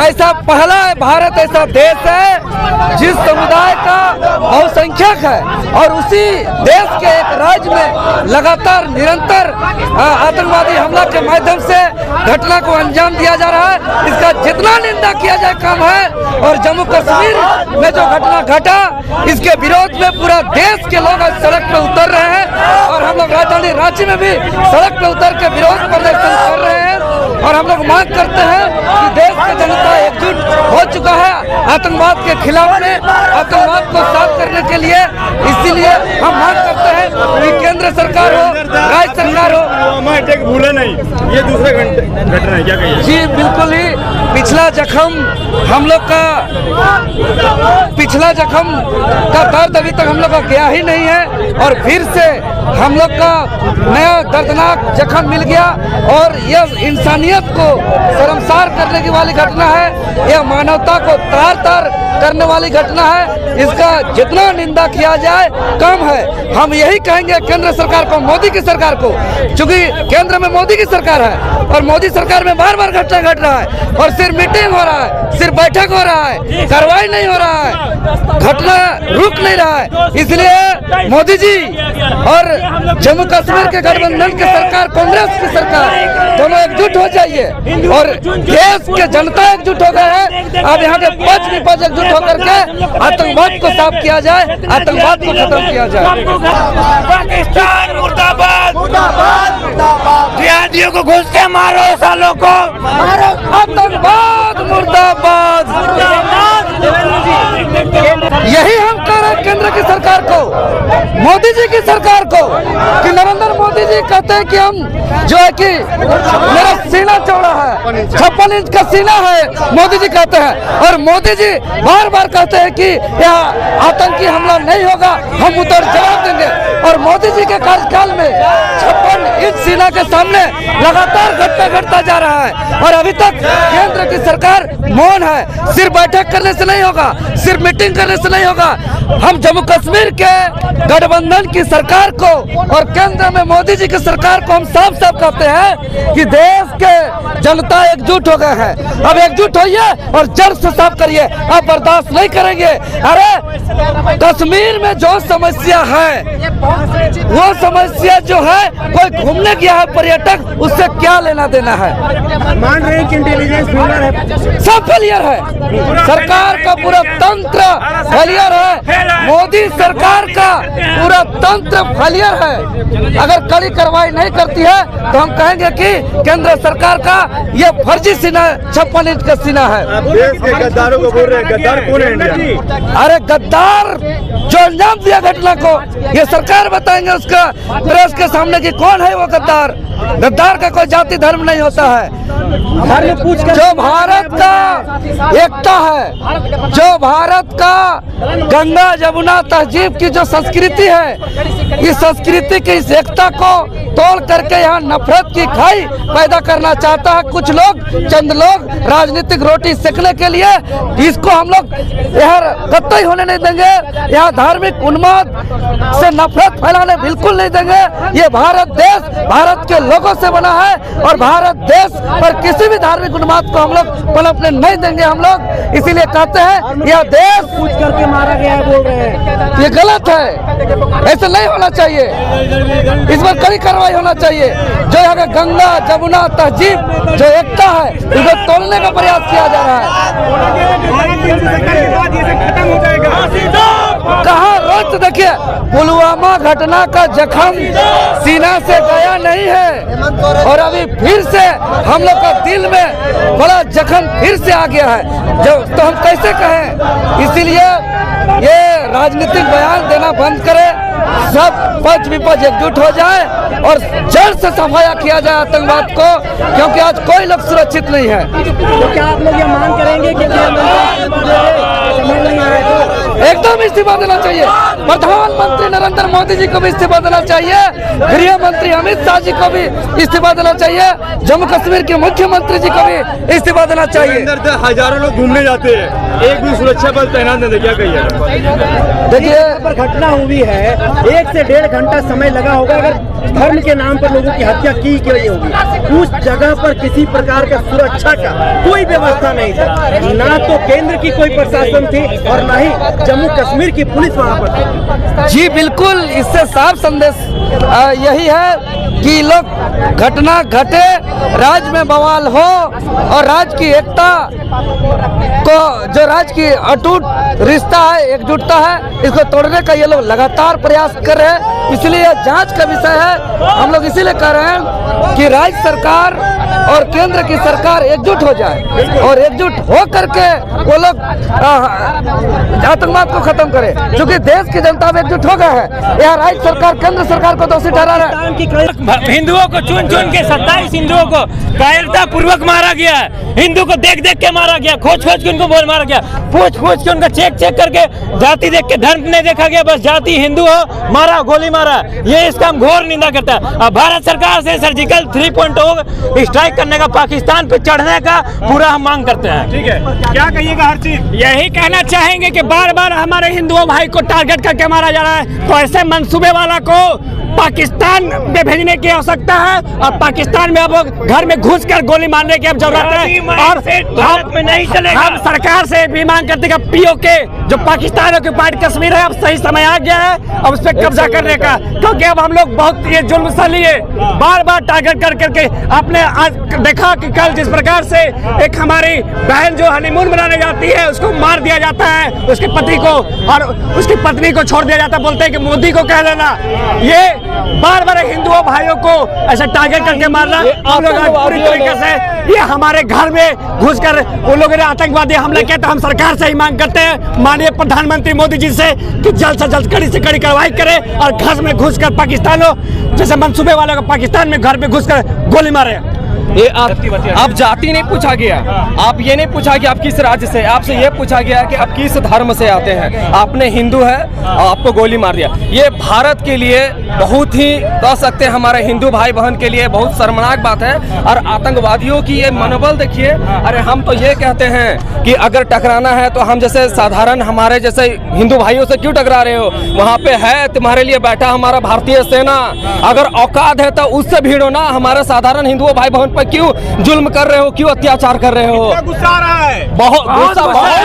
ऐसा पहला भारत ऐसा देश है जिस समुदाय का बहुसंख्यक है और उसी देश के एक राज्य में लगातार निरंतर आतंकवादी हमला के माध्यम से घटना को अंजाम दिया जा रहा है। इसका जितना निंदा किया जाए कम है। और जम्मू कश्मीर में जो घटना घटा इसके विरोध में पूरा देश के लोग आज सड़क पे उतर रहे हैं और हम लोग राजधानी रांची में भी सड़क पे उतर के विरोध प्रदर्शन कर रहे हैं और हम लोग मांग करते हैं कि देश की जनता एकजुट हो चुका है आतंकवाद के खिलाफ में, आतंकवाद को साफ करने के लिए। इसीलिए हम मांग करते हैं कि केंद्र सरकार हो, राज्य सरकार हो। भूले नहीं, ये दूसरे घटना है, क्या कहिए? जी बिल्कुल ही पिछला जख्म हम लोग का दर्द अभी तक हम लोग का गया ही नहीं है और फिर से हम लोग का नया दर्दनाक जख्म मिल गया और यह इंसानियत को शर्मसार करने की वाली घटना है। यह मानवता को तार तार करने वाली घटना है। इसका जितना निंदा किया जाए कम है। हम यही कहेंगे केंद्र सरकार को, मोदी की सरकार को, क्योंकि केंद्र में मोदी की सरकार है और मोदी सरकार में बार बार घटना घट रहा है और सिर्फ मीटिंग हो रहा है, सिर्फ बैठक हो रहा है, कार्रवाई नहीं हो रहा है, घटना रुक नहीं रहा है। इसलिए मोदी जी और जम्मू कश्मीर के गठबंधन की सरकार, कांग्रेस की सरकार, दोनों एकजुट हो जाइए और देश के जनता एकजुट हो गए हैं। अब यहाँ के पक्ष विपक्ष एकजुट होकर के आतंकवाद को साफ किया जाए, आतंकवाद को खत्म किया जाए। पाकिस्तान मुर्दाबाद, जिहादियों को घुस के मारो, सालों को मारो, आतंकवाद मुर्दाबाद। यही हम कह रहे हैं केंद्र की सरकार को, मोदी जी की सरकार को, कि नरेंद्र मोदी जी कहते हैं कि हम जो है कि मेरा सीना चौड़ा है, 56 इंच का सीना है, मोदी जी कहते हैं। और मोदी जी बार बार कहते हैं कि यहाँ आतंकी हमला नहीं होगा, हम उधर जवाब देंगे। और मोदी जी के कार्यकाल में 56 इंच सीना के सामने लगातार घटता जा रहा है और अभी तक केंद्र की सरकार मौन है। सिर्फ बैठक करने से नहीं होगा, सिर्फ मीटिंग करने से नहीं होगा। हम जम्मू कश्मीर के गठबंधन की सरकार को और केंद्र में मोदी जी की सरकार को हम साफ साफ कहते हैं कि देश के जनता एकजुट हो गए हैं। अब एकजुट होइए और जड़ से साफ करिए। अब बर्दाश्त नहीं करेंगे। अरे कश्मीर में जो समस्या है वो समस्या जो है, कोई घूमने गया है पर्यटक, उससे क्या लेना देना है? मान रहे हैं कि इंटेलिजेंस फेलियर है, सब फेलियर है। सरकार का पूरा तंत्र फेलियर है। मोदी सरकार का पूरा तंत्र फेलियर है। अगर कड़ी कार्रवाई नहीं करती है तो हम कहेंगे कि केंद्र सरकार का ये फर्जी सीना, 56 इंच का सीना है। देश के गद्दारों को बोल रहे हैं, गद्दार कौन है इंडिया? अरे गद्दार जो अंजाम दिया घटना को, ये सरकार बताएंगे उसका प्रेस के सामने कि कौन है वो गद्दार। गद्दार का कोई जाति धर्म नहीं होता है। जो भारत का एकता है, जो भारत का गंगा जमुना तहजीब की जो संस्कृति है, इस संस्कृति की इस एकता को तोड़ करके यहाँ नफरत की खाई पैदा करना चाहता है कुछ लोग, चंद लोग, राजनीतिक रोटी सेकने के लिए। इसको हम लोग यहाँ कतई होने नहीं देंगे। यहाँ धार्मिक उन्माद से नफरत फैलाने बिल्कुल नहीं देंगे। ये भारत देश भारत के लोगों से बना है और भारत देश पर किसी भी धार्मिक उन्माद को हम लोग पनपने नहीं देंगे। हम लोग इसीलिए कहते हैं यह देश पूछ करके मारा गया है, बोल रहे हैं। ये गलत है, ऐसा नहीं होना चाहिए। इस पर कड़ी कार्रवाई होना चाहिए। जो यहाँ का गंगा जमुना तहजीब जो एकता है, इसे तोड़ने का प्रयास किया जा रहा है। कहाँ रोज देखिए, पुलवामा घटना का जख्म सीना से गया नहीं है और अभी फिर से हम लोग का दिल में बड़ा जख्म फिर से आ गया है। जो तो हम कैसे कहें? इसीलिए ये राजनीतिक बयान देना बंद करें, सब पक्ष विपक्ष एकजुट हो जाए और जड़ से सफाया किया जाए आतंकवाद को, क्योंकि आज कोई लोग सुरक्षित नहीं है। तो क्या आप लोग ये मांग करेंगे कि समझ नहीं आ रहा है? एकदम इस्तीफा देना चाहिए। प्रधानमंत्री नरेंद्र मोदी जी को भी इस्तीफा देना चाहिए। गृह मंत्री अमित शाह जी को भी इस्तीफा देना चाहिए। जम्मू कश्मीर के मुख्यमंत्री जी को भी इस्तीफा देना चाहिए। अंदर तो हजारों लोग घूमने जाते हैं, एक भी सुरक्षा बल तैनात नहीं, क्या कहिए? देखिए पर घटना हुई है, 1 से 1.5 घंटा समय लगा होगा। अगर धर्म के नाम पर लोगों की हत्या की क्यों होगी? उस जगह पर किसी प्रकार का सुरक्षा का कोई व्यवस्था नहीं था, ना तो केंद्र की कोई प्रशासन थी और ना ही जम्मू कश्मीर की पुलिस वहाँ पर थी। जी बिल्कुल, इससे साफ संदेश यही है कि लोग घटना घटे, राज्य में बवाल हो और राज्य की एकता को, जो राज्य की अटूट रिश्ता है, एकजुटता है, इसको तोड़ने का ये लोग लगातार प्रयास कर रहे हैं। इसलिए यह जांच का विषय है। हम लोग इसीलिए कह रहे हैं कि राज्य सरकार और केंद्र की सरकार एकजुट हो जाए और एकजुट हो करके वो लोग आतंकवाद को खत्म करे, क्योंकि देश की जनता में एकजुट हो गया है। यह राज्य सरकार केंद्र सरकार को दोषी ठहरा रहा है। हिंदुओं को चुन चुन के 27 हिंदुओं को कायरता पूर्वक मारा गया। हिंदू को देख देख के मारा गया, खोज खोज के उनको बोल मारा गया, पूछ पूछ के उनका चेक चेक करके, जाति देख के धर्म नहीं देखा गया, बस जाति हिंदू हो मारा, गोली मारा। ये इसका हम घोर निंदा करता है। अब भारत सरकार से सर्जिकल 3.0 स्ट्राइक करने का, पाकिस्तान पे चढ़ने का पूरा हम मांग करते हैं। ठीक है, क्या कहिएगा हर चीज? यही कहना चाहेंगे कि बार बार हमारे हिंदुओं भाई को टारगेट करके मारा जा रहा है, तो ऐसे मंसूबे वाला को पाकिस्तान में भेजने की आवश्यकता है और पाकिस्तान में अब घर में घुस कर गोली मारने की अब जरूरत है। और भारत में नहीं चलेगा। हम सरकार से भी मांग करते हैं कि पीओके जो पाकिस्तान ऑक्युपाइड कश्मीर है, अब सही समय आ गया है अब उस पर कब्जा करने का, क्योंकि अब हम लोग बहुत ये जुल्म सह लिए, बार बार टारगेट कर करके। आपने आज देखा कि कल जिस प्रकार से एक हमारी बहन जो हनीमून मनाने जाती है उसको मार दिया जाता है, उसके पति को और उसकी पत्नी को छोड़ दिया जाता है, बोलते हैं कि मोदी को कह देना। ये बार बार हिंदुओं भाइयों को ऐसा टारगेट करके मारना, हम लोग पूरी तरीके से ये हमारे घर में घुसकर उन लोगों ने आतंकवादी हमला किया। तो हम सरकार से ही मांग करते हैं, माननीय प्रधानमंत्री मोदी जी से, कि जल्द से जल्द कड़ी से कड़ी कार्रवाई करें और घर में घुसकर पाकिस्तानों जैसे मंसूबे वालों को पाकिस्तान में घर में घुसकर गोली मारे। ये आप जाति नहीं पूछा गया, आप ये नहीं पूछा कि आप किस राज्य से, आपसे ये पूछा गया कि आप किस धर्म से आते हैं। आपने हिंदू है, आपको गोली मार दिया। ये भारत के लिए बहुत ही कह सकते हैं, हमारे हिंदू भाई बहन के लिए बहुत शर्मनाक बात है। और आतंकवादियों की ये मनोबल देखिए। अरे हम तो ये कहते हैं कि अगर टकराना है तो हम जैसे साधारण हमारे जैसे हिंदू भाइयों से क्यों टकरा रहे हो? वहाँ पे है तुम्हारे लिए बैठा हमारा भारतीय सेना, अगर औकात है तो उससे भिड़ो ना। हमारे साधारण हिंदुओं भाई बहन पर क्यों जुल्म कर रहे हो, क्यों अत्याचार कर रहे हो? गुस्सा आ रहा है, बहुत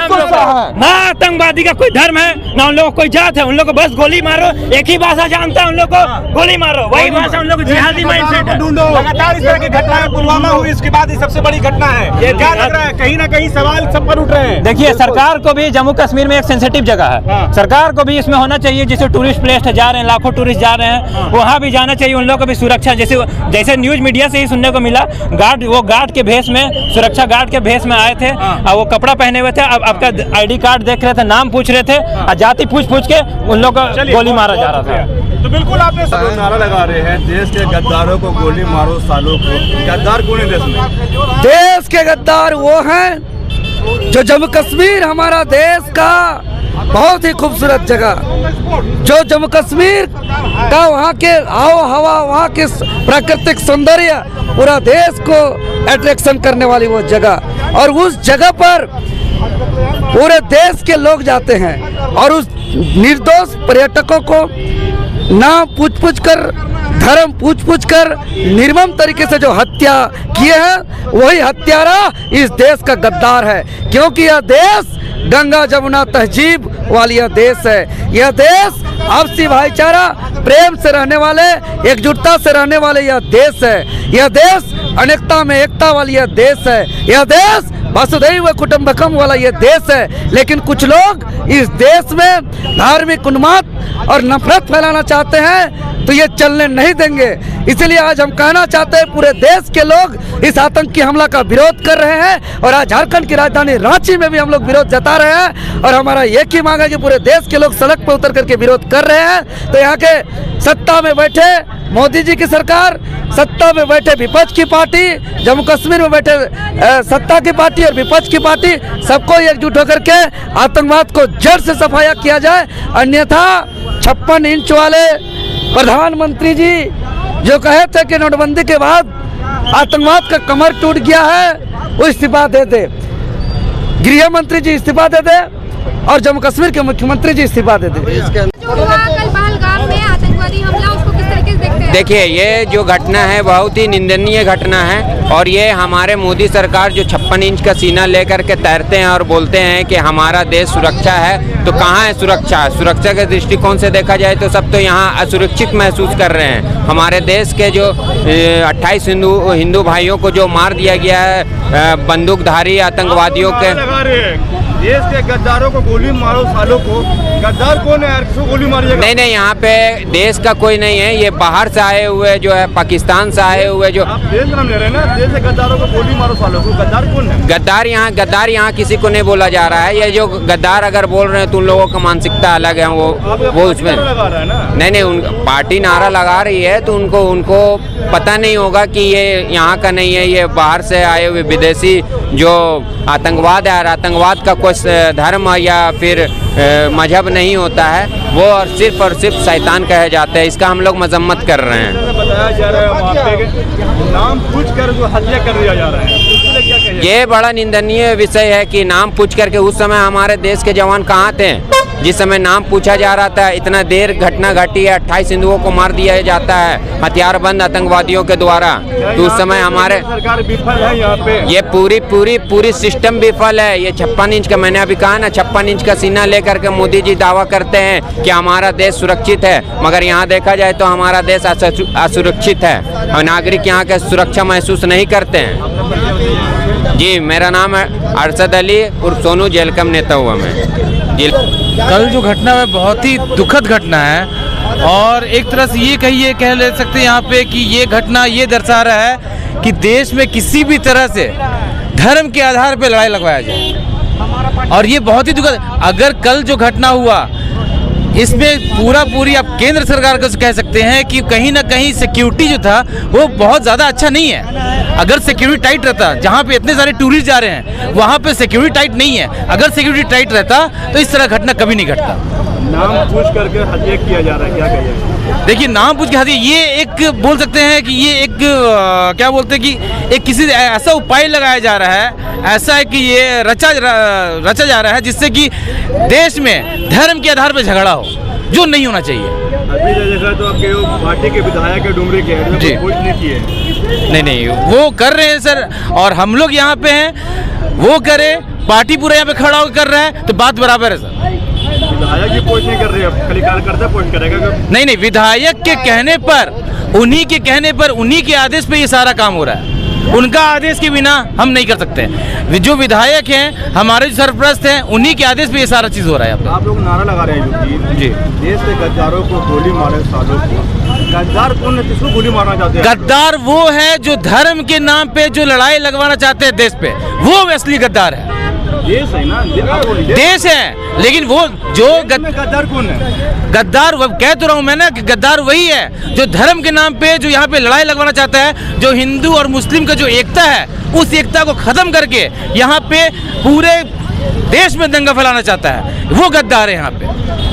गुस्सा है। ना आतंकवादी का कोई धर्म है ना उन लोगों को कोई जात है, उन लोगों को बस गोली मारो, एक ही भाषा जानता है उन लोगों को, गोली मारो, वही भाषा उन लोगों को जिहादी माइंडसेट है। लगातार इस तरह की घटनाएं पुलवामा हुई, इसके बाद ये सबसे बड़ी घटना है। ये क्या लग रहा है, कहीं ना कहीं सवाल सब पर उठ रहे हैं। देखिए, सरकार को भी जम्मू कश्मीर में एक सेंसिटिव जगह है, सरकार को भी इसमें होना चाहिए। जैसे टूरिस्ट प्लेस जा रहे हैं, लाखों टूरिस्ट जा रहे हैं, वहाँ भी जाना चाहिए उन लोगों को भी सुरक्षा। जैसे न्यूज मीडिया से ही सुनने को मिला, गार्ड के भेष में, सुरक्षा गार्ड के भेष में आए थे, वो कपड़ा पहने हुए थे, अब आपका आईडी कार्ड देख रहे थे, नाम पूछ रहे थे, और जाति पूछ के उन लोग को गोली मारा जा रहा था। तो बिल्कुल आपने नारा लगा रहे हैं, देश के गद्दारों को गोली मारो, सालों को। गद्दार कौन है देश में? देश के गद्दार वो हैं जो जम्मू कश्मीर हमारा देश का बहुत ही खूबसूरत जगह, जो जम्मू कश्मीर का वहाँ के आओ हवा, वहाँ के प्राकृतिक सौंदर्य पूरा देश को अट्रैक्शन करने वाली वो जगह, और उस जगह पर पूरे देश के लोग जाते हैं और उस निर्दोष पर्यटकों को नाम पूछ कर, धर्म पूछ कर निर्मम तरीके से जो हत्या किए हैं, वही हत्यारा इस देश का गद्दार है। क्योंकि यह देश गंगा जमुना तहजीब वाली यह देश है। यह देश आपसी भाईचारा, प्रेम से रहने वाले, एकजुटता से रहने वाले यह देश है। यह देश अनेकता में एकता वाली यह देश है। यह देश वसुधैव कुटुंबकम वाला ये देश है। लेकिन कुछ लोग इस देश में धार्मिक उन्माद और नफरत फैलाना चाहते हैं, तो ये चलने नहीं देंगे। इसलिए आज हम कहना चाहते हैं पूरे देश के लोग इस आतंकी हमला का विरोध कर रहे हैं और आज झारखंड की राजधानी रांची में भी हम लोग विरोध जता रहे हैं और हमारा एक ही मांग है कि पूरे देश के लोग सड़क पर उतर करके विरोध कर रहे हैं। तो यहाँ के सत्ता में बैठे मोदी जी की सरकार, सत्ता में बैठे विपक्ष की पार्टी, जम्मू कश्मीर में बैठे सत्ता की पार्टी और विपक्ष की पार्टी, सबको एकजुट होकर के आतंकवाद को जड़ से सफाया किया जाए। अन्यथा 56 इंच वाले प्रधानमंत्री जी जो कहे थे कि नोटबंदी के बाद आतंकवाद का कमर टूट गया है, वो इस्तीफा दे दे, गृह मंत्री जी इस्तीफा दे दे और जम्मू कश्मीर के मुख्यमंत्री जी इस्तीफा दे दे। जो हुआ कल पहलगाम में आतंकवादी हमला, उसको किस तरीके से देखते हैं? देखिए, ये जो घटना है बहुत ही निंदनीय घटना है और ये हमारे मोदी सरकार जो 56 इंच का सीना लेकर के तैरते हैं और बोलते हैं कि हमारा देश सुरक्षा है, तो कहाँ है सुरक्षा? सुरक्षा के दृष्टिकोण से देखा जाए तो सब तो यहाँ असुरक्षित महसूस कर रहे हैं। हमारे देश के जो 28 हिंदू भाइयों को जो मार दिया गया है बंदूकधारी आतंकवादियों के। देश के गद्दारों को गोली मारो, सालों को। गद्दार कौन है यार, किसको गोली मारिएगा? नहीं, यहाँ पे देश का कोई नहीं है, ये बाहर से आए हुए जो है, पाकिस्तान से आए हुए जो। आप देश नाम ले रहे हैं ना, देश के गद्दारों को गोली मारो, सालों को। गद्दार कौन है? गद्दार यहाँ किसी को नहीं बोला जा रहा है। ये जो गद्दार अगर बोल रहे हैं तो उन लोगों का मानसिकता अलग है, वो उसमें नहीं पार्टी नारा लगा रही है तो उनको पता नहीं होगा कि ये यहाँ का नहीं है, ये बाहर से आए हुए विदेशी जो आतंकवाद है। और आतंकवाद का कोई धर्म या फिर मजहब नहीं होता है, वो और सिर्फ शैतान कहे जाते हैं। इसका हम लोग मजम्मत कर रहे हैं। बताया जा रहा है वहाँ पे नाम पूछकर जो हत्या कर दिया जा रहा है, उसके लिए क्या कहिए? ये बड़ा निंदनीय विषय है कि नाम पूछ करके, उस समय हमारे देश के जवान कहाँ थे जिस समय नाम पूछा जा रहा था? इतना देर घटना घटी है, 28 हिंदुओं को मार दिया जाता है हथियारबंद आतंकवादियों के द्वारा, तो उस समय हमारे सरकार विफल है यहाँ पे। ये पूरी सिस्टम विफल है। ये 56 इंच का, मैंने अभी कहा ना, 56 इंच का सीना लेकर के मोदी जी दावा करते हैं कि हमारा देश सुरक्षित है, मगर यहाँ देखा जाए तो हमारा देश असुरक्षित है और नागरिक यहाँ के सुरक्षा महसूस नहीं करते हैं। जी, मेरा नाम है अरशद अली और सोनू जेलकम नेता हुआ मैं जी। कल जो घटना है बहुत ही दुखद घटना है और एक तरह से ये कह ले सकते हैं यहाँ पे कि ये घटना ये दर्शा रहा है कि देश में किसी भी तरह से धर्म के आधार पे लड़ाई लगवाया जाए और ये बहुत ही दुखद। अगर कल जो घटना हुआ इसमें पूरी आप केंद्र सरकार को कह सकते हैं कि कहीं ना कहीं सिक्योरिटी जो था वो बहुत ज़्यादा अच्छा नहीं है। अगर सिक्योरिटी टाइट रहता, जहाँ पे इतने सारे टूरिस्ट जा रहे हैं वहाँ पे सिक्योरिटी टाइट नहीं है, अगर सिक्योरिटी टाइट रहता तो इस तरह घटना कभी नहीं घटता। नाम पूछ करके हत्या किया जा रहा है, क्या कहिए? देखिए, नाम पूछ के हत्या, ये एक बोल सकते हैं कि ये एक क्या बोलते हैं कि एक किसी ऐसा उपाय लगाया जा रहा है, ऐसा है कि ये रचा जा रहा है जिससे कि देश में धर्म के आधार पर झगड़ा हो, जो नहीं होना चाहिए। अभी जगह तो आपके पार्टी के विधायक के डुमरी के हेड में कुछ नहीं किए। नहीं, वो कर रहे हैं सर, और हम लोग यहाँ पे हैं, वो करे, पार्टी पूरा यहाँ पे खड़ा होकर कर रहा है तो बात बराबर है सर। विधायक की पोस्ट नहीं कर रही है, खाली कार्यकर्ता पोस्ट करेगा? नहीं, विधायक के कहने पर, उन्हीं के कहने पर, उन्हीं के आदेश पे ये सारा काम हो रहा है। उनका आदेश के बिना हम नहीं कर सकते। जो विधायक हैं, हमारे जो सरपरस्त हैं, उन्हीं के आदेश पे ये सारा चीज हो रहा है। आप लोग नारा लगा रहे हैं जी, देश के गद्दारों को गोली मारे, सालों को। गद्दार कौन है, किसको गोली मारना चाहते हैं? गद्दार वो है जो धर्म के नाम पे जो लड़ाई लगवाना चाहते हैं देश पे, वो असली गद्दार है। देश है ना, देश है, लेकिन वो जो गद्दार कौन है? गद्दार कह तो रहा हूँ मैं ना कि गद्दार वही है जो धर्म के नाम पे जो यहाँ पे लड़ाई लगवाना चाहता है, जो हिंदू और मुस्लिम का जो एकता है उस एकता को खत्म करके यहाँ पे पूरे देश में दंगा फैलाना चाहता है, वो गद्दार है यहाँ पे।